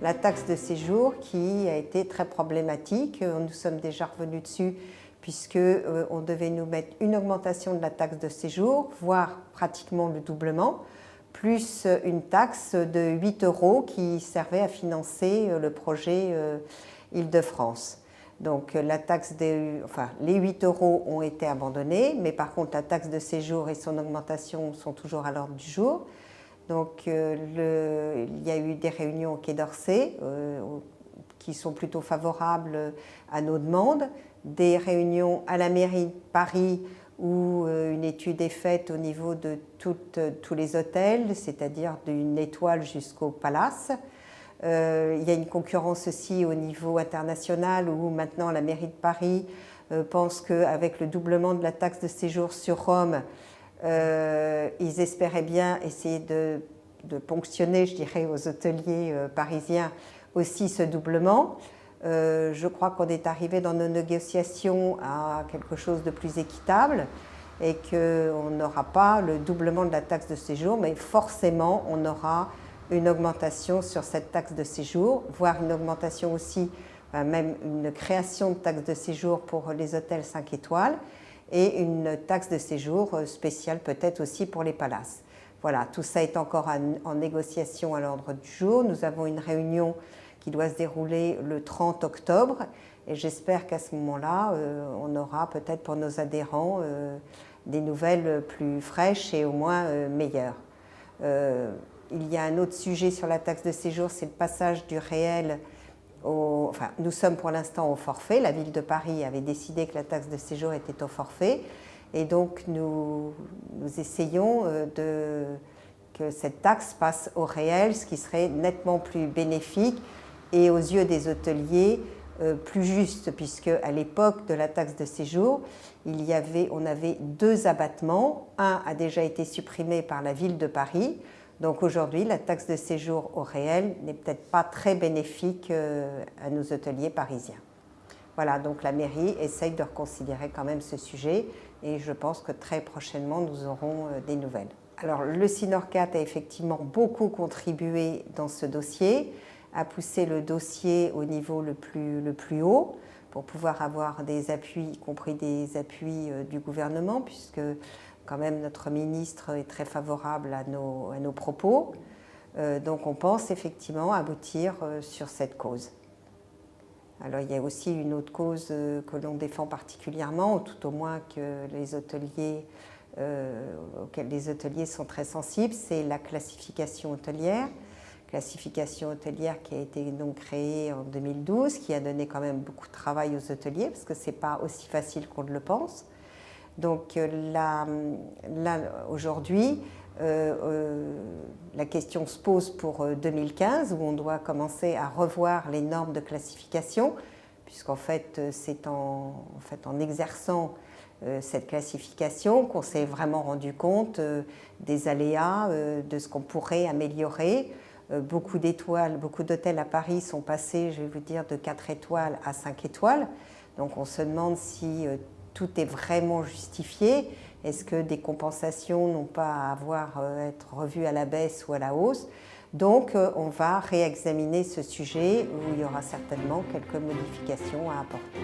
la taxe de séjour qui a été très problématique. Nous sommes déjà revenus dessus puisqu'on devait nous mettre une augmentation de la taxe de séjour, voire pratiquement le doublement, plus une taxe de 8 € qui servait à financer le projet Île-de-France. Donc la les 8 € ont été abandonnés, mais par contre la taxe de séjour et son augmentation sont toujours à l'ordre du jour. Donc il y a eu des réunions au Quai d'Orsay qui sont plutôt favorables à nos demandes, des réunions à la mairie de Paris où une étude est faite au niveau de tous les hôtels, c'est-à-dire d'une étoile jusqu'au palace. Il y a une concurrence aussi au niveau international où maintenant la mairie de Paris pense qu'avec le doublement de la taxe de séjour sur Rome, ils espéraient bien essayer de ponctionner, je dirais, aux hôteliers parisiens aussi ce doublement. Je crois qu'on est arrivé dans nos négociations à quelque chose de plus équitable et qu'on n'aura pas le doublement de la taxe de séjour, mais forcément on aura une augmentation sur cette taxe de séjour, voire une augmentation aussi, même une création de taxe de séjour pour les hôtels 5 étoiles et une taxe de séjour spéciale peut-être aussi pour les palaces. Voilà, tout ça est encore en négociation à l'ordre du jour. Nous avons une réunion qui doit se dérouler le 30 octobre et j'espère qu'à ce moment-là, on aura peut-être pour nos adhérents des nouvelles plus fraîches et au moins meilleures. Il y a un autre sujet sur la taxe de séjour, c'est le passage du réel nous sommes pour l'instant au forfait. La ville de Paris avait décidé que la taxe de séjour était au forfait et donc nous essayons que cette taxe passe au réel, ce qui serait nettement plus bénéfique et aux yeux des hôteliers plus juste, puisque à l'époque de la taxe de séjour, on avait 2 abattements. Un a déjà été supprimé par la ville de Paris. Donc aujourd'hui, la taxe de séjour au réel n'est peut-être pas très bénéfique à nos hôteliers parisiens. Voilà, donc la mairie essaye de reconsidérer quand même ce sujet et je pense que très prochainement, nous aurons des nouvelles. Alors le Synorcat a effectivement beaucoup contribué dans ce dossier, a poussé le dossier au niveau le plus haut pour pouvoir avoir des appuis, y compris des appuis du gouvernement, puisque quand même notre ministre est très favorable à nos propos. Donc on pense effectivement aboutir sur cette cause. Alors il y a aussi une autre cause que l'on défend particulièrement, ou tout au moins que auxquelles les hôteliers sont très sensibles, c'est la classification hôtelière. Classification hôtelière qui a été donc créée en 2012, qui a donné quand même beaucoup de travail aux hôteliers, parce que ce n'est pas aussi facile qu'on le pense. Donc là aujourd'hui, la question se pose pour 2015, où on doit commencer à revoir les normes de classification, puisqu'en fait, c'est en exerçant cette classification qu'on s'est vraiment rendu compte des aléas, de ce qu'on pourrait améliorer. Beaucoup d'hôtels à Paris sont passés, je vais vous dire, de 4 étoiles à 5 étoiles. Donc on se demande si tout est vraiment justifié. Est-ce que des compensations n'ont pas à être revues à la baisse ou à la hausse? Donc on va réexaminer ce sujet où il y aura certainement quelques modifications à apporter.